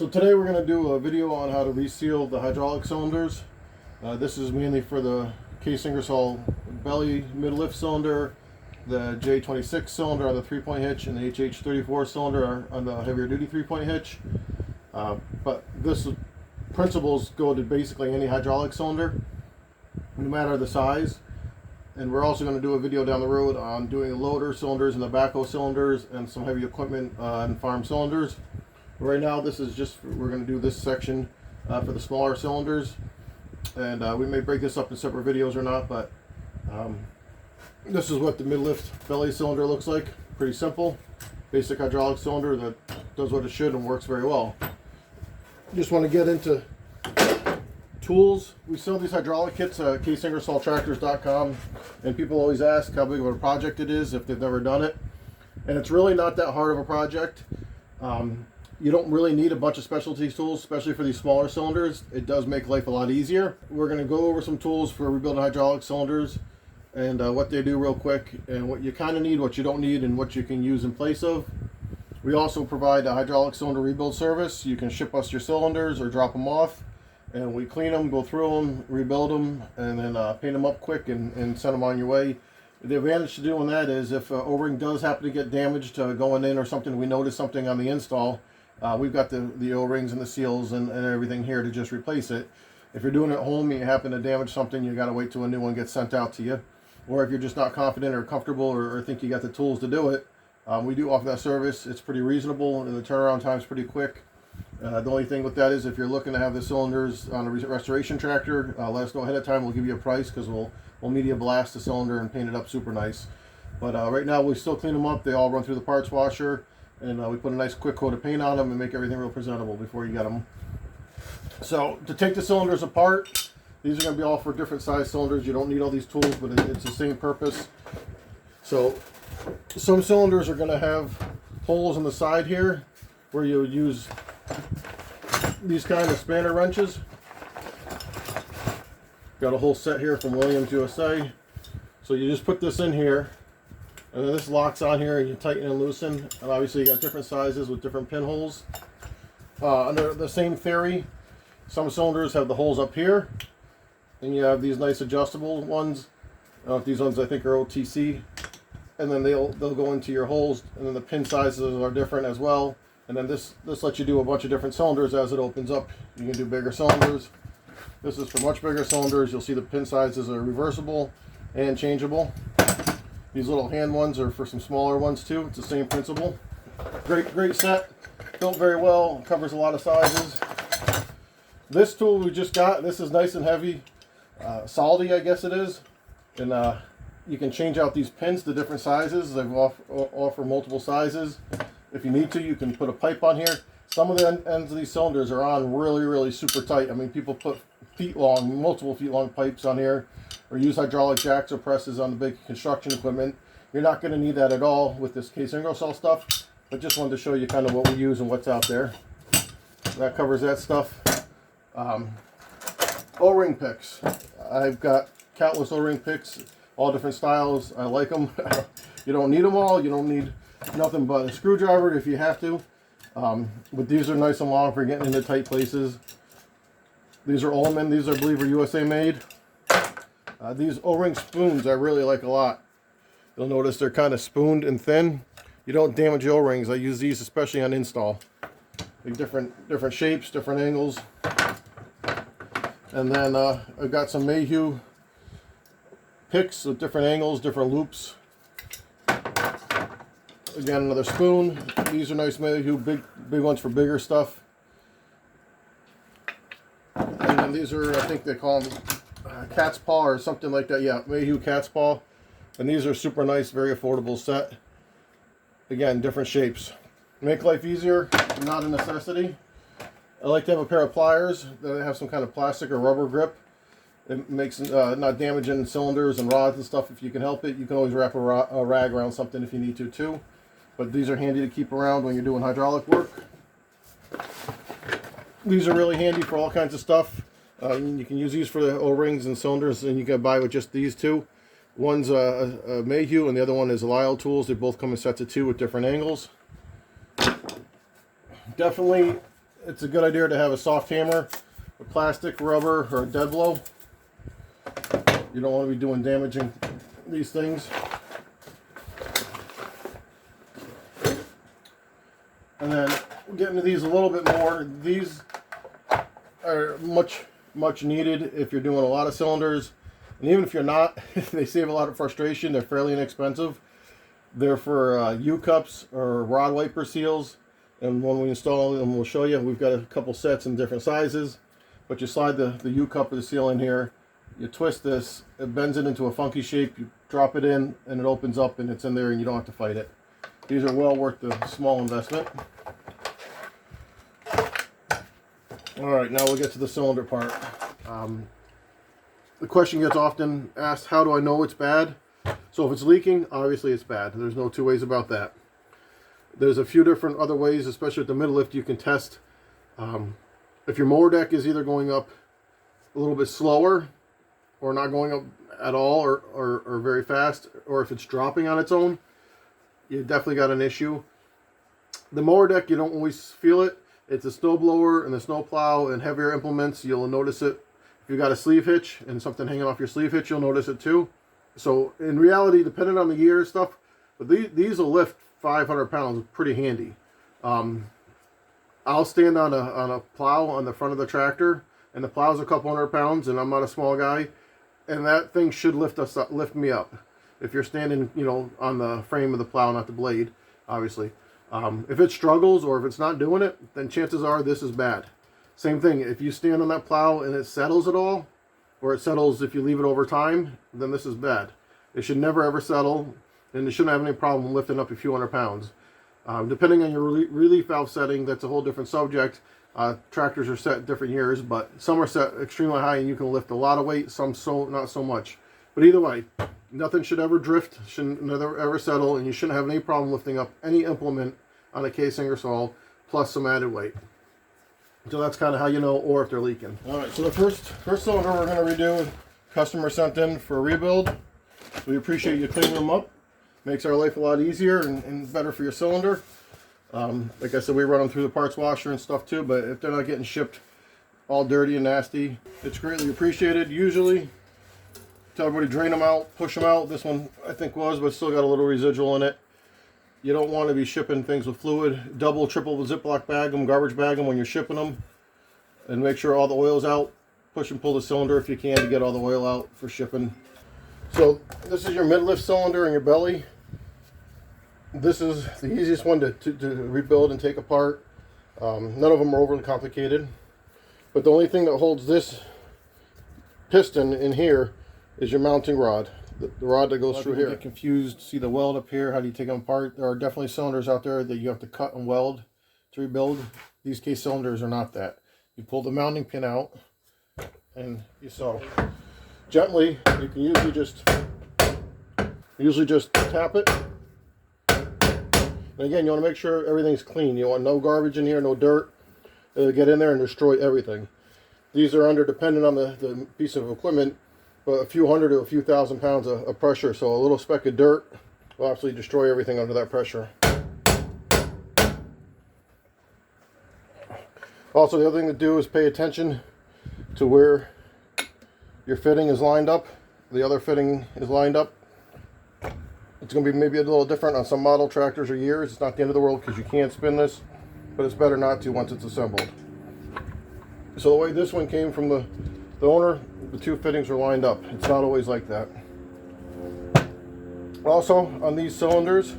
So today we're going to do a video on how to reseal the hydraulic cylinders. This is mainly for the case Ingersoll belly mid-lift cylinder, the J26 cylinder on the 3-point hitch, and the HH34 cylinder on the heavier duty 3-point hitch. But this principles go to basically any hydraulic cylinder, no matter the size. And we're also going to do a video down the road on doing the loader cylinders and the backhoe cylinders and some heavy equipment and farm cylinders. Right now, this is just, we're going to do this section for the smaller cylinders, and we may break this up in separate videos or not, but this is what the mid-lift belly cylinder looks like. Pretty simple, basic hydraulic cylinder that does what it should and works very well. Just want to get into tools. We sell these hydraulic kits at caseingersolltractors.com, and people always ask how big of a project it is if they've never done it, and it's really not that hard of a project. You don't really need a bunch of specialty tools, especially for these smaller cylinders. It does make life a lot easier. We're going to go over some tools for rebuilding hydraulic cylinders and what they do real quick, and what you kind of need, what you don't need, and what you can use in place of. We also provide a hydraulic cylinder rebuild service. You can ship us your cylinders or drop them off, and we clean them, go through them, rebuild them, and then paint them up quick and send them on your way. The advantage to doing that is if an O-ring does happen to get damaged going in or something, we notice something on the install, we've got the O-rings and the seals and everything here to just replace it. If you're doing it at home and you happen to damage something, you got to wait till a new one gets sent out to you. Or if you're just not confident or comfortable or think you got the tools to do it, we do offer that service. It's pretty reasonable and the turnaround time is pretty quick. The only thing with that is if you're looking to have the cylinders on a restoration tractor, let us know ahead of time. We'll give you a price because we'll media blast the cylinder and paint it up super nice. But right now we still clean them up. They all run through the parts washer, and we put a nice quick coat of paint on them and make everything real presentable before you get them. So to take the cylinders apart, these are going to be all for different size cylinders. You don't need all these tools, but it's the same purpose. So some cylinders are going to have holes in the side here where you would use these kind of spanner wrenches. Got a whole set here from Williams USA. So you just put this in here, and then this locks on here, and you tighten and loosen. And obviously you got different sizes with different pinholes. Under the same theory, some cylinders have the holes up here, and you have these nice adjustable ones. These ones I think are OTC, and then they'll go into your holes, and then the pin sizes are different as well. And then this lets you do a bunch of different cylinders as it opens up. You can do bigger cylinders. This is for much bigger cylinders. You'll see the pin sizes are reversible and changeable. These little hand ones are for some smaller ones too. It's the same principle. Great set. Built very well. Covers a lot of sizes. This tool we just got, this is nice and heavy. Soldy, I guess it is. And you can change out these pins to different sizes. They offer multiple sizes. If you need to, you can put a pipe on here. Some of the ends of these cylinders are on really super tight. I mean, people put multiple feet long pipes on here, or use hydraulic jacks or presses on the big construction equipment. You're not going to need that at all with this case Ingersoll stuff, but just wanted to show you kind of what we use and what's out there. That covers that stuff. O-ring picks. I've got countless O-ring picks, all different styles. I like them. You don't need them all. You don't need nothing but a screwdriver if you have to. But these are nice and long for getting into tight places. These are Ullman. These I believe are USA made. These O-ring spoons I really like a lot. You'll notice they're kind of spooned and thin. You don't damage O-rings. I use these especially on install. Like different shapes, different angles. And then I've got some Mayhew picks with different angles, different loops. Again, another spoon. These are nice Mayhew, big ones for bigger stuff. And then these are, I think they call them cat's paw or something like that. Yeah, Mayhew cat's paw. And these are super nice, very affordable set. Again, different shapes. Make life easier, not a necessity. I like to have a pair of pliers that have some kind of plastic or rubber grip. It makes not damaging cylinders and rods and stuff if you can help it. You can always wrap a rag around something if you need to too. But these are handy to keep around when you're doing hydraulic work. These are really handy for all kinds of stuff. You can use these for the O-rings and cylinders, and you can buy with just these two. One's a Mayhew and the other one is a Lyle Tools. They both come in sets of 2 with different angles. Definitely it's a good idea to have a soft hammer, a plastic, rubber, or a dead blow. You don't want to be doing damaging these things. And then we'll get into these a little bit more. These are much needed if you're doing a lot of cylinders, and even if you're not, they save a lot of frustration. They're fairly inexpensive. They're for U-cups or rod wiper seals, and when we install them, we'll show you. We've got a couple sets in different sizes, but you slide the U-cup of the seal in here, you twist this, it bends it into a funky shape, you drop it in, and it opens up, and it's in there, and you don't have to fight it. These are well worth the small investment. Alright, now we'll get to the cylinder part. The question gets often asked, how do I know it's bad? So if it's leaking, obviously it's bad. There's no two ways about that. There's a few different other ways, especially with the middle lift, you can test. If your mower deck is either going up a little bit slower, or not going up at all, or very fast, or if it's dropping on its own, you definitely got an issue. The mower deck, you don't always feel it. It's a snow blower and the snow plow and heavier implements, you'll notice it. If you got a sleeve hitch and something hanging off your sleeve hitch, you'll notice it too. So in reality, depending on the year and stuff, but these will lift 500 pounds pretty handy. I'll stand on a plow on the front of the tractor, and the plow's a couple hundred pounds, and I'm not a small guy, and that thing should lift me up. If you're standing, you know, on the frame of the plow, not the blade, obviously. If it struggles or if it's not doing it, then chances are this is bad. Same thing, if you stand on that plow and it settles at all, or it settles if you leave it over time, then this is bad. It should never ever settle, and it shouldn't have any problem lifting up a few hundred pounds. Depending on your relief valve setting, that's a whole different subject. Tractors are set different years, but some are set extremely high and you can lift a lot of weight, some not so much. But either way, nothing should ever drift, shouldn't never ever settle, and you shouldn't have any problem lifting up any implement on a case Ingersoll plus some added weight. So that's kind of how you know, or if they're leaking. Alright, so the first cylinder we're going to redo, customer sent in for a rebuild. So we appreciate you cleaning them up. Makes our life a lot easier and better for your cylinder. Like I said, we run them through the parts washer and stuff too, but if they're not getting shipped all dirty and nasty, it's greatly appreciated. Usually, tell everybody drain them out, push them out. This one I think was, but still got a little residual in it. You don't want to be shipping things with fluid. Double, triple Ziploc bag them, garbage bag them when you're shipping them. And make sure all the oil's out. Push and pull the cylinder if you can to get all the oil out for shipping. So this is your mid-lift cylinder and your belly. This is the easiest one to rebuild and take apart. None of them are overly complicated. But the only thing that holds this piston in here is your mounting rod. The rod that goes through here. Get confused, see the weld up here, how do you take them apart? There are definitely cylinders out there that you have to cut and weld to rebuild. These case cylinders are not that. You pull the mounting pin out and you sew. Gently, you can usually just tap it. And again, you want to make sure everything's clean. You want no garbage in here, no dirt. It'll get in there and destroy everything. These are under, depending on the piece of equipment, but a few hundred to a few thousand pounds of pressure. So a little speck of dirt will absolutely destroy everything under that pressure. Also, the other thing to do is pay attention to where your fitting is lined up. The other fitting is lined up. It's going to be maybe a little different on some model tractors or years. It's not the end of the world because you can't spin this, but it's better not to once it's assembled. So the way this one came from the owner, the two fittings are lined up. It's not always like that. Also, on these cylinders,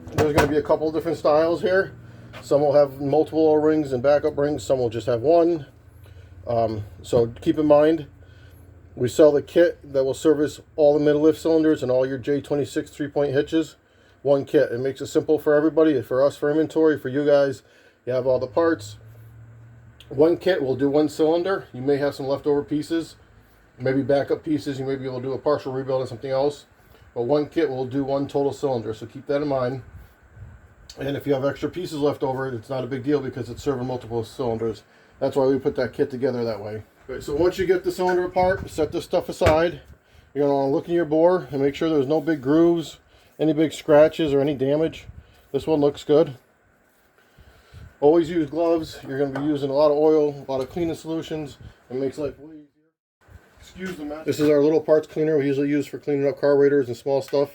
there's going to be a couple different styles here. Some will have multiple O-rings and backup rings. Some will just have one. So keep in mind, we sell the kit that will service all the middle lift cylinders and all your J26 3-point hitches. One kit. It makes it simple for everybody, for us, for inventory, for you guys. You have all the parts. One kit will do one cylinder. You may have some leftover pieces, maybe backup pieces. You may be able to do a partial rebuild on something else. But one kit will do one total cylinder, so keep that in mind. And if you have extra pieces left over, it's not a big deal because it's serving multiple cylinders. That's why we put that kit together that way. Okay, so once you get the cylinder apart, set this stuff aside. You're going to want to look in your bore and make sure there's no big grooves, any big scratches or any damage. This one looks good. Always use gloves. You're going to be using a lot of oil, a lot of cleaning solutions. It makes life way easier. Excuse the mess. This is our little parts cleaner we usually use for cleaning up carburetors and small stuff.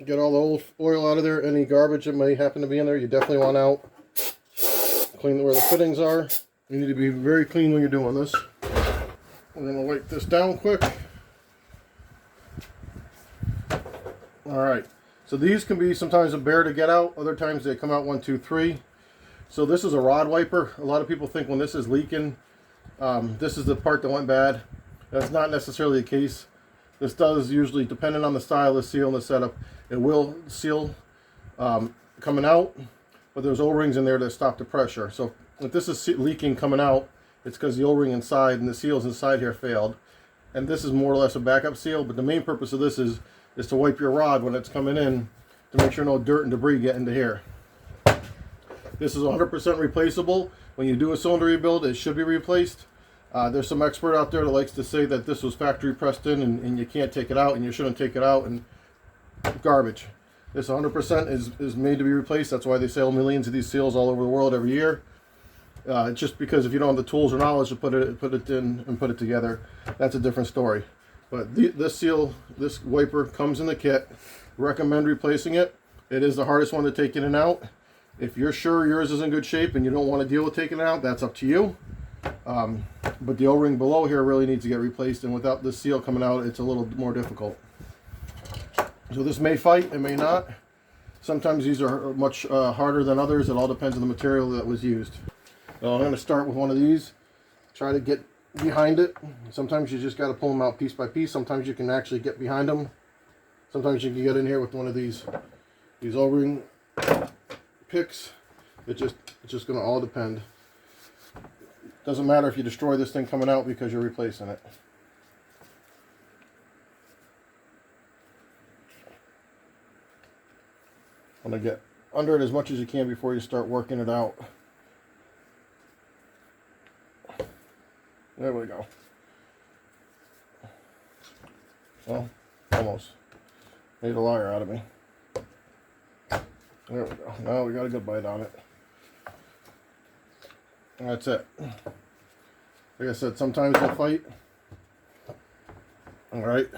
Get all the old oil out of there. Any garbage that may happen to be in there, you definitely want out. Clean where the fittings are. You need to be very clean when you're doing this. We're going to wipe this down quick. Alright, so these can be sometimes a bear to get out. Other times they come out 1, 2, 3. So this is a rod wiper. A lot of people think when this is leaking, this is the part that went bad. That's not necessarily the case. This does usually, depending on the style, the seal, and the setup, it will seal coming out, but there's O-rings in there that stop the pressure. So if this is leaking coming out, it's because the O-ring inside and the seals inside here failed. And this is more or less a backup seal, but the main purpose of this is to wipe your rod when it's coming in to make sure no dirt and debris get into here. This is 100% replaceable. When you do a cylinder rebuild, it should be replaced. There's some expert out there that likes to say that this was factory pressed in and you can't take it out and you shouldn't take it out, and garbage. This 100% is made to be replaced. That's why they sell millions of these seals all over the world every year. Just because if you don't have the tools or knowledge to put it in and put it together, that's a different story. But this seal, this wiper comes in the kit. Recommend replacing it. It is the hardest one to take in and out. If you're sure yours is in good shape and you don't want to deal with taking it out, that's up to you. But the O-ring below here really needs to get replaced, and without this seal coming out, it's a little more difficult. So this may fight, it may not. Sometimes these are much harder than others. It all depends on the material that was used. So I'm going to start with one of these. Try to get behind it. Sometimes you just got to pull them out piece by piece. Sometimes you can actually get behind them. Sometimes you can get in here with one of these O-ring picks. It's just going to all depend. Doesn't matter if you destroy this thing coming out because you're replacing it. Want to get under it as much as you can before you start working it out. There we go. Well, almost. Made a liar out of me. There we go. Now we got a good bite on it. That's it. Like I said, sometimes they'll fight. Alright.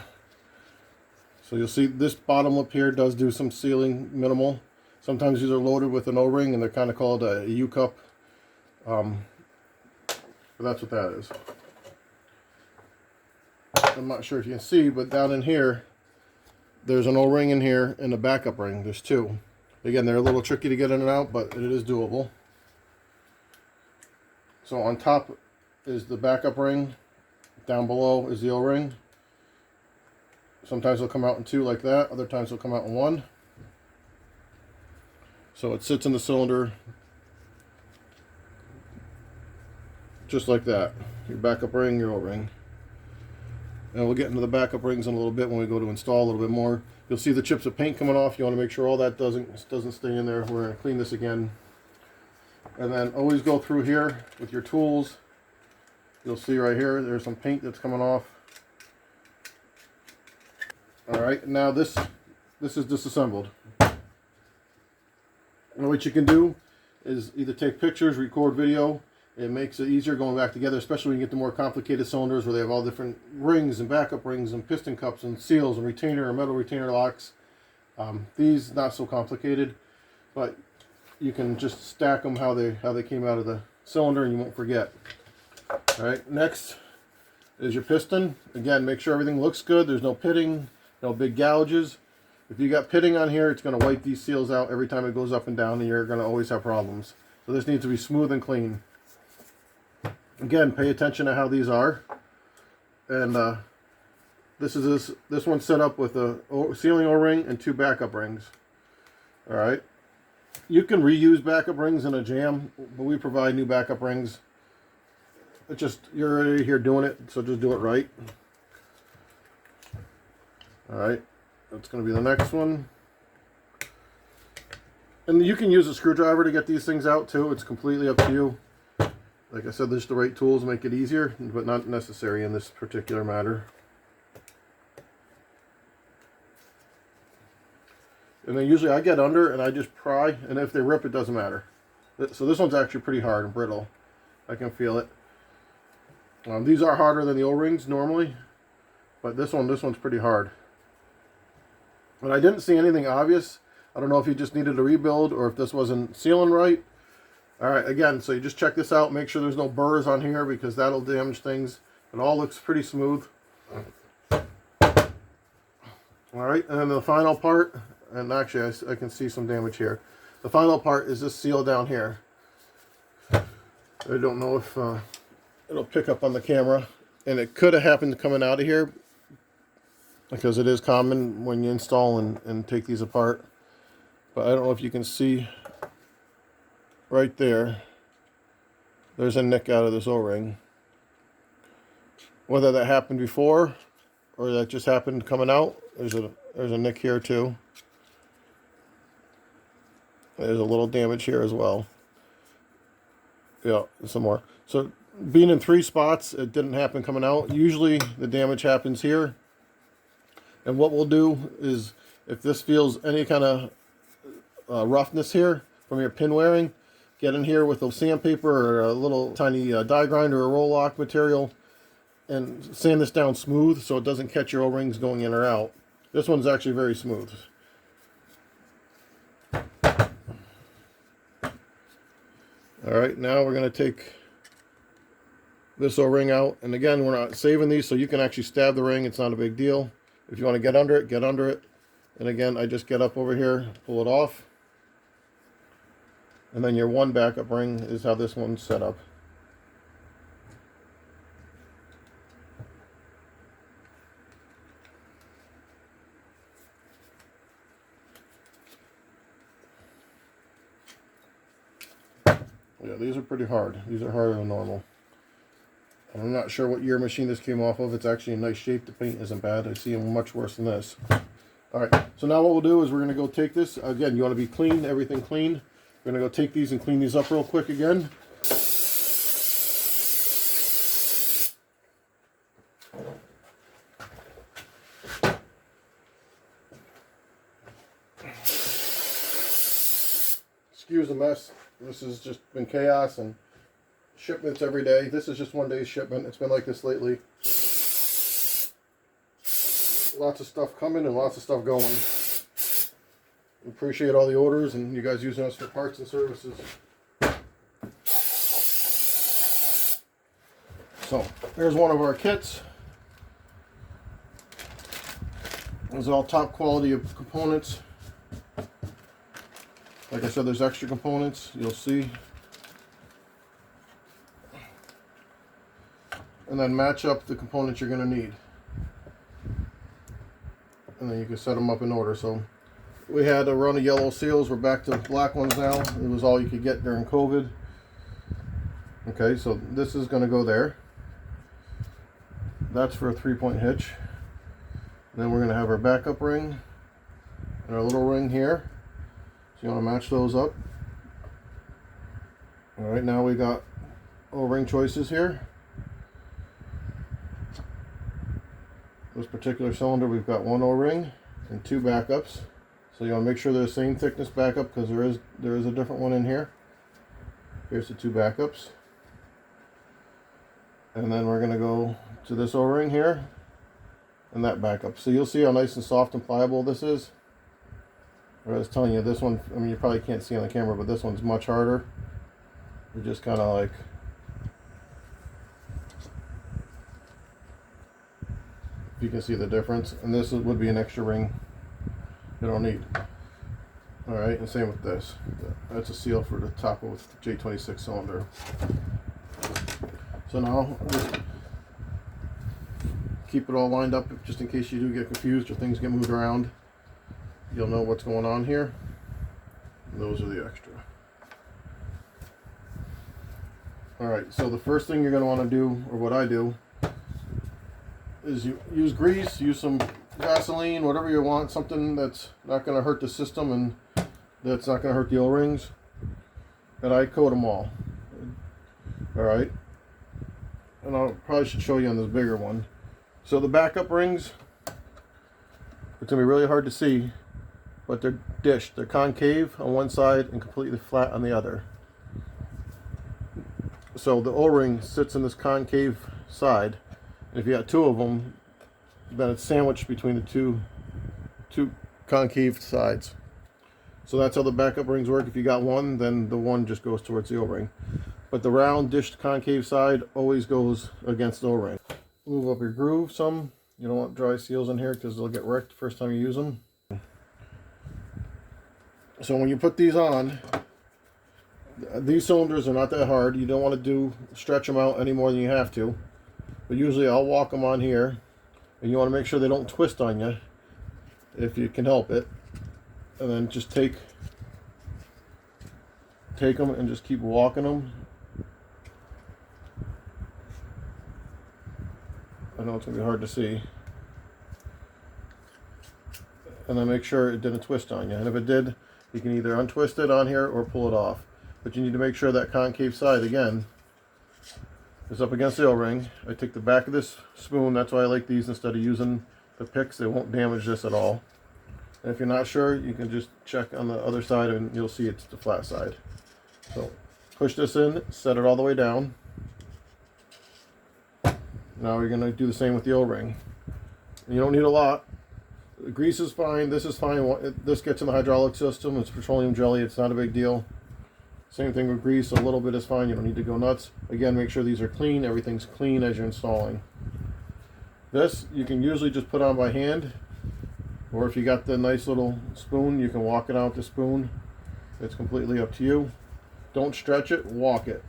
So you'll see this bottom lip here does do some sealing, minimal. Sometimes these are loaded with an O-ring and they're kind of called a U-cup. But that's what that is. I'm not sure if you can see, but down in here, there's an O-ring in here and a backup ring. There's two. Again, they're a little tricky to get in and out, but it is doable. So on top is the backup ring. Down below is the O-ring. Sometimes they'll come out in two like that. Other times they'll come out in one. So it sits in the cylinder just like that. Your backup ring, your O-ring. And we'll get into the backup rings in a little bit when we go to install a little bit more. You'll see the chips of paint coming off. You want to make sure all that doesn't stay in there. We're going to clean this again. And then always go through here with your tools. You'll see right here, there's some paint that's coming off. Alright, now this is disassembled. And what you can do is either take pictures, record video. It makes it easier going back together, especially when you get the more complicated cylinders where they have all different rings and backup rings and piston cups and seals and retainer and metal retainer locks. These not so complicated, but you can just stack them how they came out of the cylinder and you won't forget. Alright, next is your piston. Again, make sure everything looks good. There's no pitting, no big gouges. If you got pitting on here, it's going to wipe these seals out every time it goes up and down, and you're going to always have problems. So this needs to be smooth and clean. Again, pay attention to how these are. And this one's set up with a sealing O-ring and two backup rings. Alright. You can reuse backup rings in a jam, but we provide new backup rings. It's just, you're already here doing it, so just do it right. Alright, that's going to be the next one. And you can use a screwdriver to get these things out too. It's completely up to you. Like I said, just the right tools make it easier, but not necessary in this particular matter. And then usually I get under and I just pry, and if they rip, it doesn't matter. So this one's actually pretty hard and brittle. I can feel it. These are harder than the O-rings normally, but this one's pretty hard. But I didn't see anything obvious. I don't know if you just needed a rebuild or if this wasn't sealing right. Alright, again, so you just check this out. Make sure there's no burrs on here because that'll damage things. It all looks pretty smooth. Alright, and then the final part, and actually I can see some damage here. The final part is this seal down here. I don't know if it'll pick up on the camera. And it could have happened coming out of here, because it is common when you install and take these apart. But I don't know if you can see right there. There's a nick out of this O-ring. Whether that happened before or that just happened coming out, there's a nick here too. There's a little damage here as well. Yeah, some more. So being in 3 spots, it didn't happen coming out. Usually the damage happens here. And what we'll do is, if this feels any kind of roughness here from your pin wearing, get in here with a sandpaper or a little tiny die grinder or roll lock material and sand this down smooth so it doesn't catch your O-rings going in or out. This one's actually very smooth. Alright, now we're going to take this O-ring out. And again, we're not saving these, so you can actually stab the ring. It's not a big deal. If you want to get under it, get under it. And again, I just get up over here, pull it off. And then your one backup ring is how this one's set up. Yeah, these are pretty hard. These are harder than normal. I'm not sure what year machine this came off of. It's actually in nice shape. The paint isn't bad. I see them much worse than this. Alright, so now what we'll do is we're going to go take this. Again, you want to be clean, everything clean. We're going to go take these and clean these up real quick again. Excuse the mess. This has just been chaos and shipments every day. This is just one day's shipment. It's been like this lately. Lots of stuff coming and lots of stuff going. Appreciate all the orders and you guys using us for parts and services. So, there's one of our kits. These are all top quality of components. Like I said, there's extra components, you'll see. And then match up the components you're going to need. And then you can set them up in order. So we had a run of yellow seals, we're back to black ones now. It was all you could get during COVID. Okay, so this is going to go there. That's for a 3-point hitch. And then we're going to have our backup ring and our little ring here. So you want to match those up. Alright, now we got O-ring choices here. This particular cylinder, we've got 1 O-ring and 2 backups. So you want to make sure they're the same thickness backup because there is a different one in here. Here's the 2 backups. And then we're going to go to this O-ring here and that backup. So you'll see how nice and soft and pliable this is. I was telling you, this one, I mean, you probably can't see on the camera, but this one's much harder. You just kind of like, you can see the difference. And this would be an extra ring you don't need. Alright, and same with this. That's a seal for the top of the J26 cylinder. So now, just keep it all lined up just in case you do get confused or things get moved around. You'll know what's going on here. And those are the extra. Alright, so the first thing you're going to want to do, or what I do, is you use grease, use some Vaseline, whatever you want, something that's not going to hurt the system and that's not going to hurt the O-rings. And I coat them all. Alright, and I probably should show you on this bigger one. So the backup rings, it's going to be really hard to see, but they're dished. They're concave on one side and completely flat on the other. So the O-ring sits in this concave side. And if you got two of them, then it's sandwiched between the two concave sides. So that's how the backup rings work. If you got one, then the one just goes towards the O-ring. But the round dished concave side always goes against the O-ring. Move up your groove some. You don't want dry seals in here because they'll get wrecked the first time you use them. So when you put these on, these cylinders are not that hard. You don't want to stretch them out any more than you have to. But usually I'll walk them on here, and you want to make sure they don't twist on you if you can help it. And then just take them and just keep walking them. I know it's going to be hard to see. And then make sure it didn't twist on you. And if it did, you can either untwist it on here or pull it off. But you need to make sure that concave side, again, is up against the O-ring. I take the back of this spoon. That's why I like these instead of using the picks. They won't damage this at all. And if you're not sure, you can just check on the other side and you'll see it's the flat side. So push this in, set it all the way down. Now we're going to do the same with the O-ring. You don't need a lot. The grease is fine. This is fine. This gets in the hydraulic system. It's petroleum jelly. It's not a big deal. Same thing with grease. A little bit is fine. You don't need to go nuts. Again, make sure these are clean. Everything's clean as you're installing. This you can usually just put on by hand. Or if you got the nice little spoon, you can walk it out with the spoon. It's completely up to you. Don't stretch it. Walk it.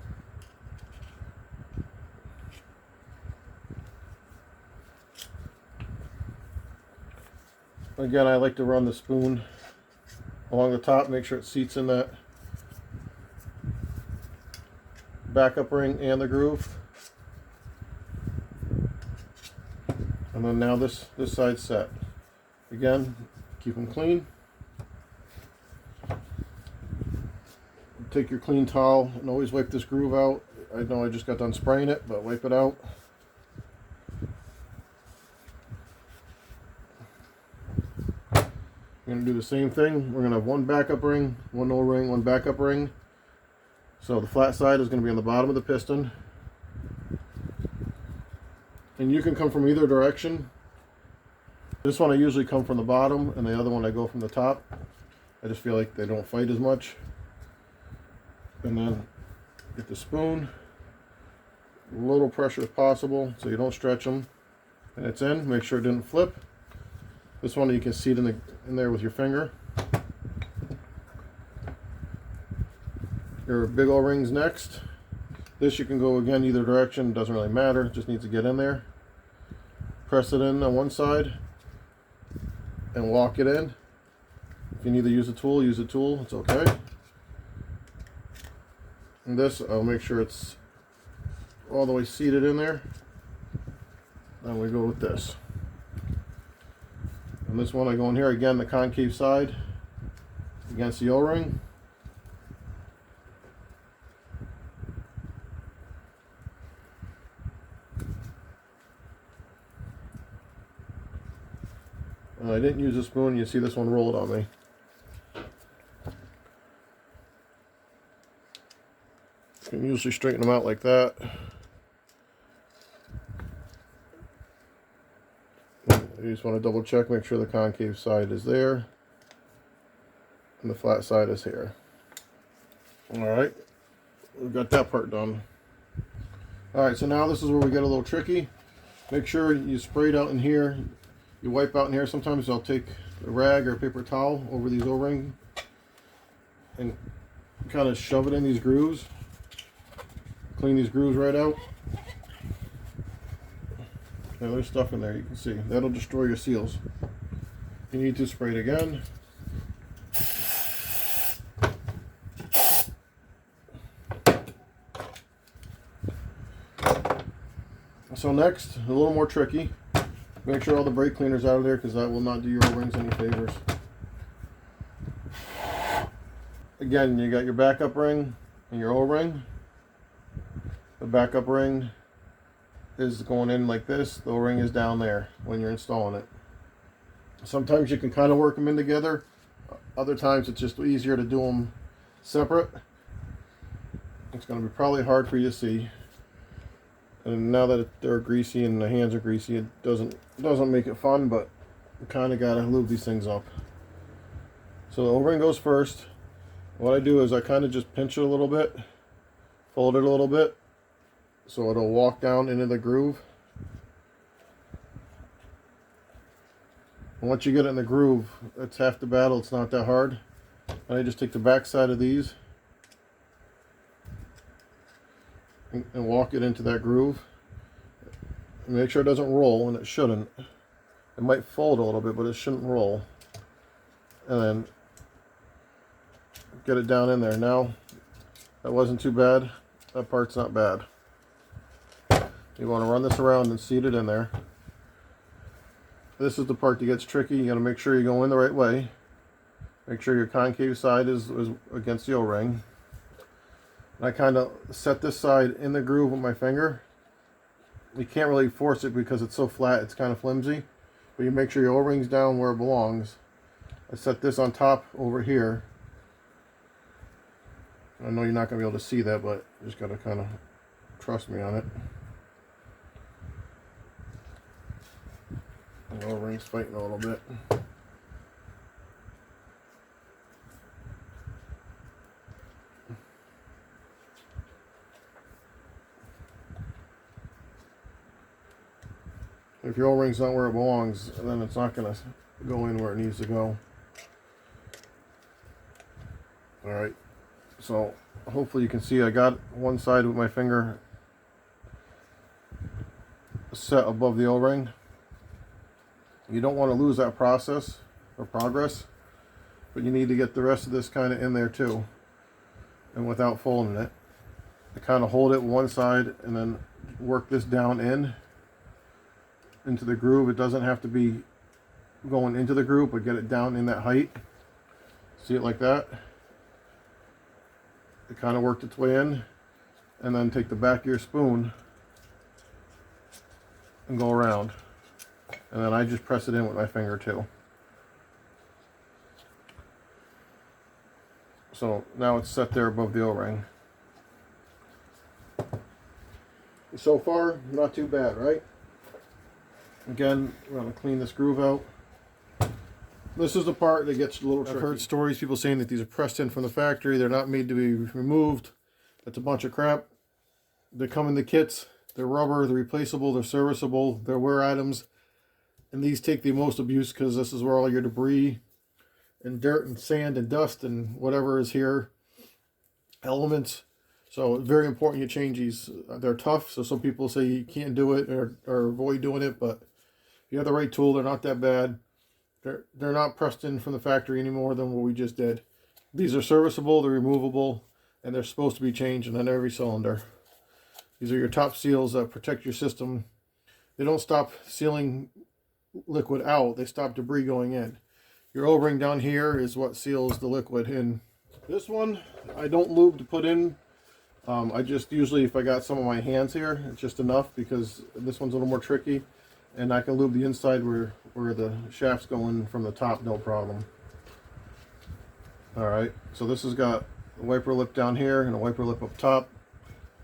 Again, I like to run the spoon along the top, make sure it seats in that backup ring and the groove. And then now this side's set. Again, keep them clean. Take your clean towel and always wipe this groove out. I know I just got done spraying it, but wipe it out. We're going to do the same thing. We're going to have one backup ring, one O-ring, one backup ring. So the flat side is going to be on the bottom of the piston. And you can come from either direction. This one I usually come from the bottom, and the other one I go from the top. I just feel like they don't fight as much. And then get the spoon. A little pressure if possible so you don't stretch them. And it's in. Make sure it didn't flip. This one you can see it in there with your finger. Your big O-rings next. This you can go again either direction, doesn't really matter, it just needs to get in there. Press it in on one side and walk it in. If you need to use a tool, use a tool, it's okay. And this, I'll make sure it's all the way seated in there. And we go with this. And this one I go in here, again the concave side against the O-ring. And I didn't use a spoon, you see this one rolled on me. You can usually straighten them out like that. You just want to double check, make sure the concave side is there and the flat side is here. Alright, we've got that part done. Alright, so now this is where we get a little tricky. Make sure you spray it out in here. You wipe out in here. Sometimes I'll take a rag or a paper towel over these O-rings and kind of shove it in these grooves. Clean these grooves right out. Now there's stuff in there, you can see. That'll destroy your seals. You need to spray it again. So next, a little more tricky. Make sure all the brake cleaner's out of there because that will not do your O-rings any favors. Again, you got your backup ring and your O-ring. backup ring is going in like this. The O-ring is down there when you're installing it. Sometimes you can kind of work them in together. Other times it's just easier to do them separate. It's going to be probably hard for you to see. And now that they're greasy and the hands are greasy, it doesn't make it fun, but you kind of got to lube these things up. So the O-ring goes first. What I do is I kind of just pinch it a little bit, fold it a little bit, so it'll walk down into the groove. And once you get it in the groove, it's half the battle. It's not that hard. And I just take the back side of these and walk it into that groove. And make sure it doesn't roll, and it shouldn't. It might fold a little bit, but it shouldn't roll. And then get it down in there. Now, that wasn't too bad. That part's not bad. You want to run this around and seat it in there. This is the part that gets tricky. You got to make sure you go in the right way. Make sure your concave side is against the O-ring. I kind of set this side in the groove with my finger. You can't really force it because it's so flat, it's kind of flimsy. But you make sure your O-ring's down where it belongs. I set this on top over here. I know you're not going to be able to see that, but you just got to kind of trust me on it. The O-ring's fighting a little bit. If your O-ring's not where it belongs, then it's not going to go in where it needs to go. Alright, so hopefully you can see I got one side with my finger set above the O-ring. You don't want to lose that process or progress, but you need to get the rest of this kind of in there too, and without folding it. I kind of hold it one side and then work this down into the groove. It doesn't have to be going into the groove, but get it down in that height. See it like that? It kind of worked its way in, and then take the back of your spoon and go around. And then I just press it in with my finger too. So now it's set there above the O-ring. So far, not too bad, right? Again, we're going to clean this groove out. This is the part that gets a little tricky. I've heard stories, people saying that these are pressed in from the factory. They're not made to be removed. That's a bunch of crap. They come in the kits. They're rubber, they're replaceable, they're serviceable, they're wear items. And these take the most abuse because this is where all your debris and dirt and sand and dust and whatever is here, elements. So it's very important you change these. They're tough, so some people say you can't do it or avoid doing it, but if you have the right tool, they're not that bad. They're not pressed in from the factory any more than what we just did. These are serviceable, they're removable, and they're supposed to be changed on every cylinder. These are your top seals that protect your system. They don't stop sealing liquid out, they stop debris going in. Your O-ring down here is what seals the liquid in. This one, I don't lube to put in. I just usually, if I got some of my hands here, it's just enough because this one's a little more tricky. And I can lube the inside where the shaft's going from the top, no problem. Alright, so this has got a wiper lip down here and a wiper lip up top.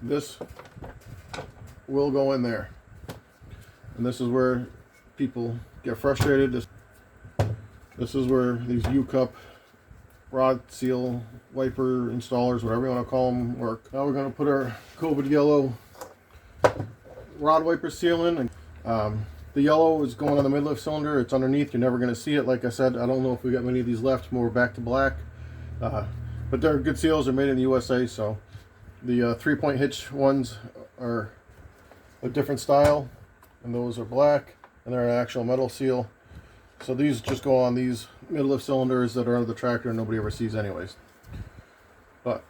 This will go in there. And this is where people get frustrated. This is where these U-cup rod seal wiper installers, whatever you want to call them, work. Now we're going to put our COVID yellow rod wiper seal in. The yellow is going on the mid-lift cylinder. It's underneath. You're never going to see it. Like I said, I don't know if we got many of these left. More back to black. But they're good seals. They're made in the USA. So the 3-point hitch ones are a different style, and those are black, and they're an actual metal seal. So these just go on these mid-lift cylinders that are under the tractor and nobody ever sees anyways. But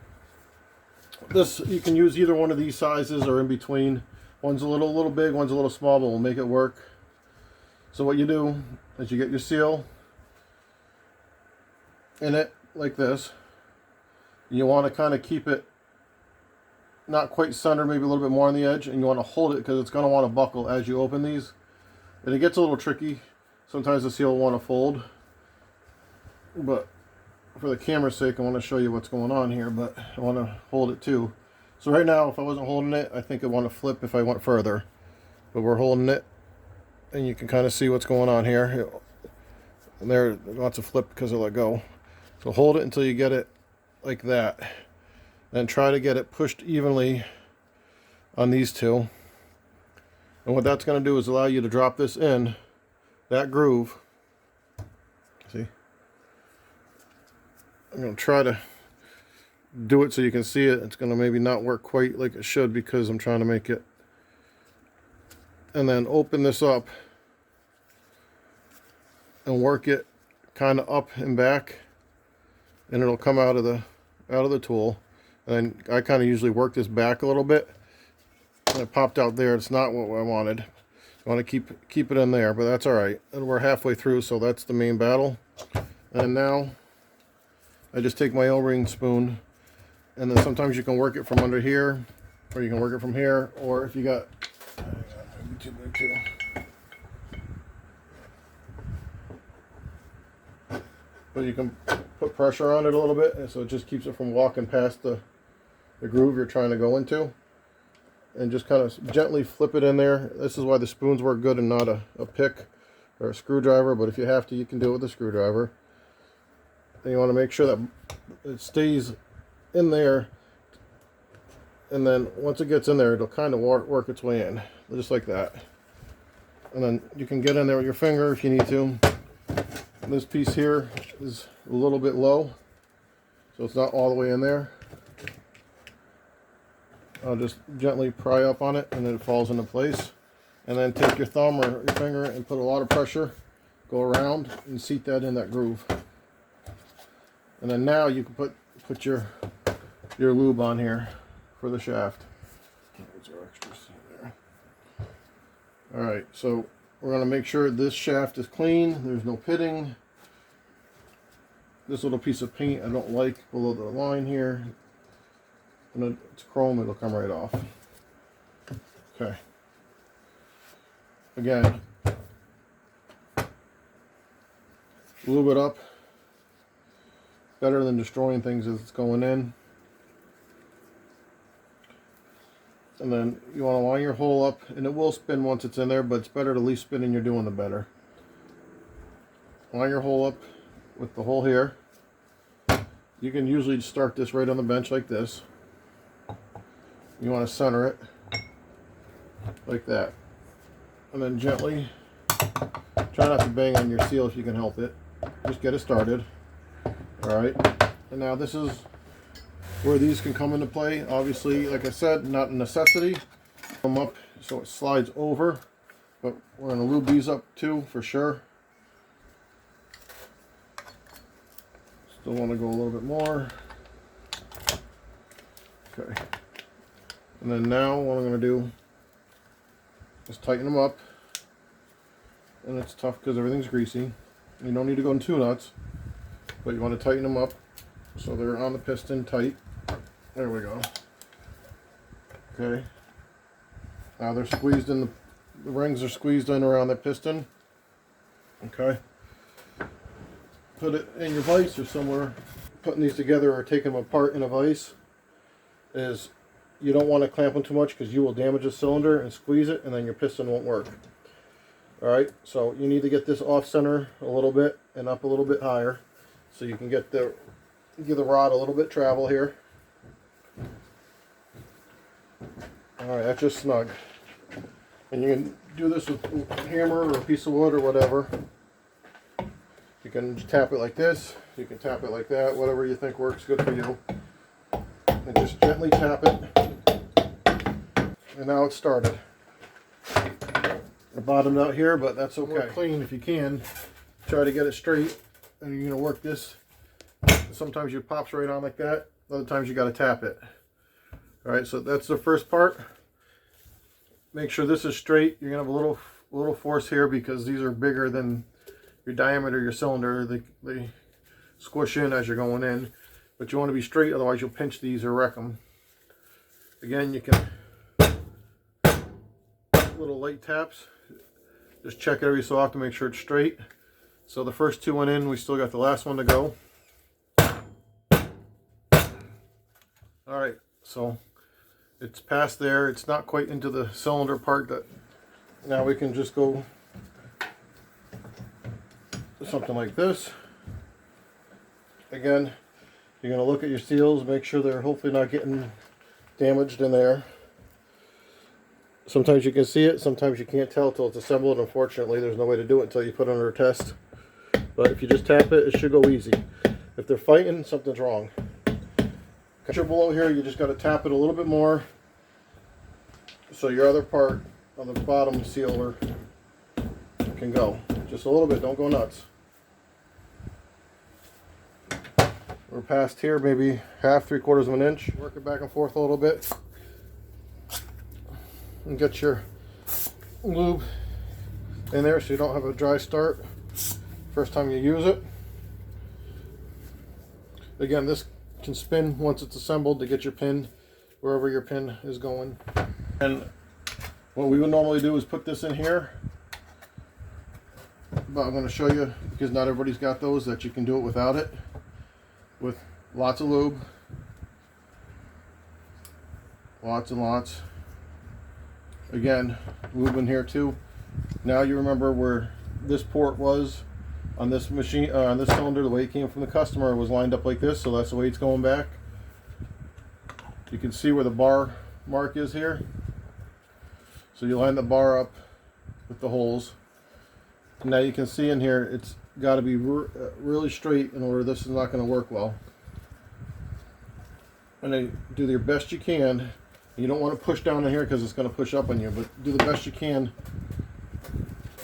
this, you can use either one of these sizes or in between. One's a little big, one's a little small, but we'll make it work. So what you do is you get your seal in it like this. You want to kind of keep it not quite centered, maybe a little bit more on the edge, and you want to hold it because it's going to want to buckle as you open these. And it gets a little tricky. Sometimes the seal will want to fold, but for the camera's sake, I want to show you what's going on here, but I want to hold it too. So right now, if I wasn't holding it, I think I'd want to flip if I went further. But we're holding it, and you can kind of see what's going on here. And there, it wants to flip because I let go. So hold it until you get it like that. Then try to get it pushed evenly on these two. And what that's going to do is allow you to drop this in that groove. See? I'm going to try to do it so you can see it. It's going to maybe not work quite like it should because I'm trying to make it. And then open this up and work it kind of up and back, and it'll come out of the tool. And I kind of usually work this back a little bit. And it popped out there. It's not what I wanted. I want to keep it in there, but that's all right. And we're halfway through, so that's the main battle. And now I just take my O-ring spoon, and then sometimes you can work it from under here, or you can work it from here, or if you got maybe too big too. But you can put pressure on it a little bit, and so it just keeps it from walking past the groove you're trying to go into. And just kind of gently flip it in there. This is why the spoons work good and not a pick or a screwdriver, but if you have to, you can do it with a screwdriver. And you want to make sure that it stays in there, and then once it gets in there, it'll kind of work its way in, just like that. And then you can get in there with your finger if you need to. And this piece here is a little bit low, so it's not all the way in there. I'll just gently pry up on it, and then it falls into place. And then take your thumb or your finger and put a lot of pressure, go around and seat that in that groove. And then now you can put your lube on here for the shaft. There's our extras there. All right, so we're going to make sure this shaft is clean. There's no pitting. This little piece of paint I don't like below the line here. And it's chrome, it'll come right off. Okay. Again, lube it up. Better than destroying things as it's going in. And then you want to line your hole up, and it will spin once it's in there, but it's better the least spinning you're doing, the better. Line your hole up with the hole here. You can usually start this right on the bench like this. You want to center it like that, and then gently try not to bang on your seal if you can help it. Just get it started. All right, and now this is where these can come into play. Obviously, like I said, not a necessity. Come up so it slides over, but we're going to lube these up too for sure. Still want to go a little bit more. Okay. And then now what I'm going to do is tighten them up. And it's tough because everything's greasy. You don't need to go in too nuts, but you want to tighten them up so they're on the piston tight. There we go. Okay. Now they're squeezed in, the rings are squeezed in around the piston. Okay. Put it in your vise or somewhere. Putting these together or taking them apart in a vise is, you don't want to clamp them too much because you will damage the cylinder and squeeze it, and then your piston won't work. Alright, so you need to get this off center a little bit and up a little bit higher so you can give the rod a little bit travel here. Alright, that's just snug. And you can do this with a hammer or a piece of wood or whatever. You can just tap it like this, you can tap it like that, whatever you think works good for you. And just gently tap it. And now it's started. I bottomed out here, but that's okay. Work clean if you can. Try to get it straight, and you're going to work this. Sometimes it pops right on like that. Other times you got to tap it. All right, so that's the first part. Make sure this is straight. You're going to have a little force here because these are bigger than your diameter of your cylinder. They squish in as you're going in, but you want to be straight, otherwise you'll pinch these or wreck them. Again, you can little light taps. Just check it every so often to make sure it's straight. So the first two went in, we still got the last one to go. Alright, so it's past there. It's not quite into the cylinder part. That now we can just go to something like this. Again, you're going to look at your seals, make sure they're hopefully not getting damaged in there. Sometimes you can see it, sometimes you can't tell until it's assembled. Unfortunately, there's no way to do it until you put it under a test. But if you just tap it, it should go easy. If they're fighting, something's wrong. Below here, you just got to tap it a little bit more so your other part on the bottom sealer can go. Just a little bit, don't go nuts. We're past here, maybe half, 3/4 of an inch. Work it back and forth a little bit and get your lube in there so you don't have a dry start first time you use it. Again, this can spin once it's assembled to get your pin wherever your pin is going. And what we would normally do is put this in here, but I'm going to show you, because not everybody's got those, that you can do it without it, with lots of lube, lots and lots. Again, lube in here too. Now you remember where this port was on this machine, on this cylinder. The way it came from the customer was lined up like this, so that's the way it's going back. You can see where the bar mark is here. So you line the bar up with the holes. Now you can see in here it's got to be really straight in order. This is not going to work well. And then do your best you can. You don't want to push down in here because it's going to push up on you, but do the best you can.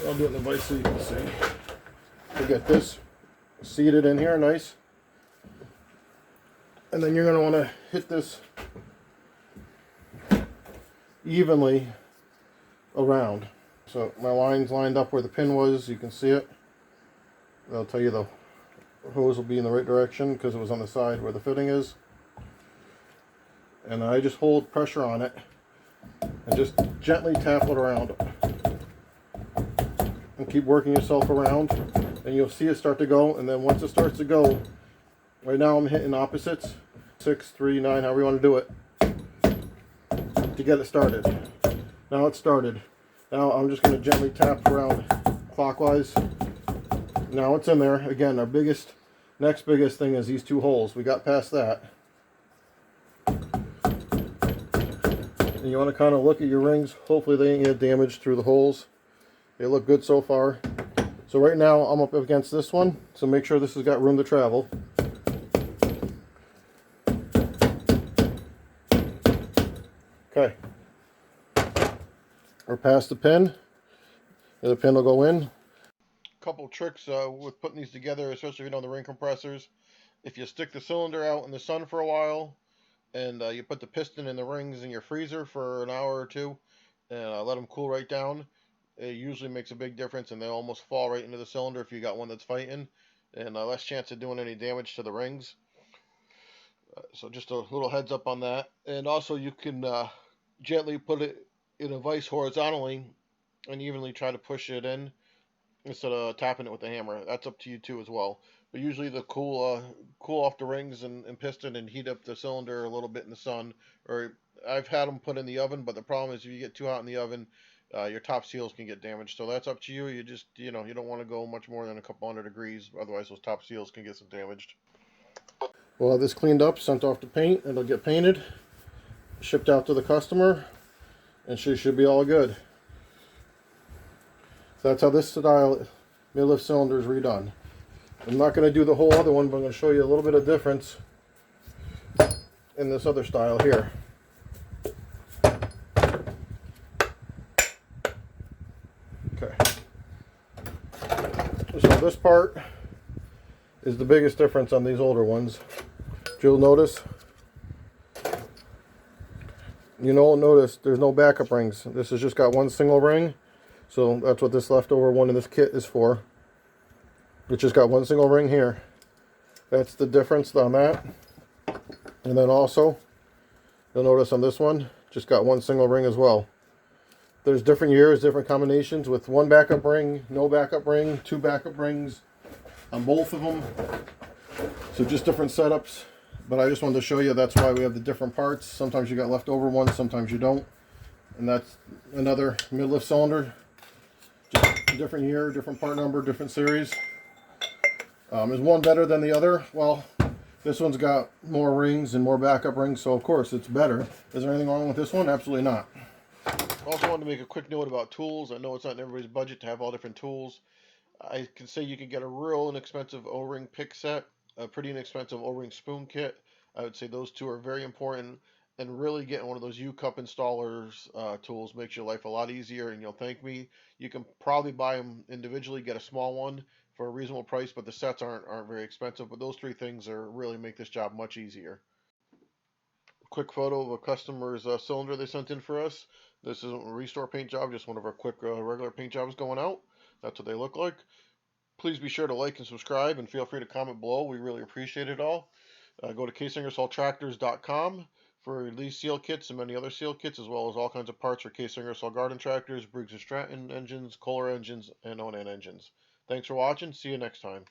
I'll do it in the vise so you can see. You get this seated in here nice, and then you're going to want to hit this evenly around. So my line's lined up where the pin was. You can see it. I'll tell you the hose will be in the right direction because it was on the side where the fitting is. And I just hold pressure on it and just gently tap it around and keep working yourself around, and you'll see it start to go. And then once it starts to go, right now I'm hitting opposites, 6, 3, 9, however you want to do it, to get it started. Now it's started. Now I'm just going to gently tap around clockwise. Now it's in there. Again, our next biggest thing is these two holes. We got past that. And you want to kind of look at your rings. Hopefully they ain't get damaged through the holes. They look good so far. So right now I'm up against this one, so make sure this has got room to travel. Okay. We're past the pin. The pin will go in. Couple tricks with putting these together, especially if you know the ring compressors. If you stick the cylinder out in the sun for a while, and you put the piston and the rings in your freezer for an hour or two, and let them cool right down, it usually makes a big difference, and they almost fall right into the cylinder if you got one that's fighting, and less chance of doing any damage to the rings. So just a little heads up on that. And also you can gently put it in a vise horizontally and evenly try to push it in instead of tapping it with the hammer. That's up to you too as well. But usually the cool off the rings and piston and heat up the cylinder a little bit in the sun. Or I've had them put in the oven, but the problem is if you get too hot in the oven, your top seals can get damaged. So that's up to you. You just, you don't want to go much more than a couple hundred degrees, otherwise those top seals can get some damaged. We'll have this cleaned up, sent off to paint. It'll get painted, shipped out to the customer, and she should be all good. So that's how this style mid-lift cylinder is redone. I'm not going to do the whole other one, but I'm going to show you a little bit of difference in this other style here. Okay. So this part is the biggest difference on these older ones. You'll notice, notice there's no backup rings. This has just got one single ring. So that's what this leftover one in this kit is for. It's just got one single ring here. That's the difference on that. And then also, You'll notice on this one, just got one single ring as well. There's different years, different combinations with one backup ring, no backup ring, two backup rings on both of them. So just different setups. But I just wanted to show you that's why we have the different parts. Sometimes you got leftover ones, sometimes you don't. And that's another mid-lift cylinder. Just a different year, different part number, different series. Is one better than the other? Well, this one's got more rings and more backup rings, so of course it's better. Is there anything wrong with this one? Absolutely not. Also wanted to make a quick note about tools. I know it's not in everybody's budget to have all different tools. I can say you can get a real inexpensive O-ring pick set, a pretty inexpensive O-ring spoon kit. I would say those two are very important. And really getting one of those U-cup installers tools makes your life a lot easier, and you'll thank me. You can probably buy them individually, get a small one for a reasonable price, but the sets aren't very expensive. But those three things are really make this job much easier. Quick photo of a customer's cylinder they sent in for us. This isn't a restore paint job, just one of our quick regular paint jobs going out. That's what they look like. Please be sure to like and subscribe, and feel free to comment below. We really appreciate it all. Go to caseingersolltractors.com for these seal kits and many other seal kits, as well as all kinds of parts for Case Ingersoll garden tractors, Briggs & Stratton engines, Kohler engines, and Onan engines. Thanks for watching. See you next time.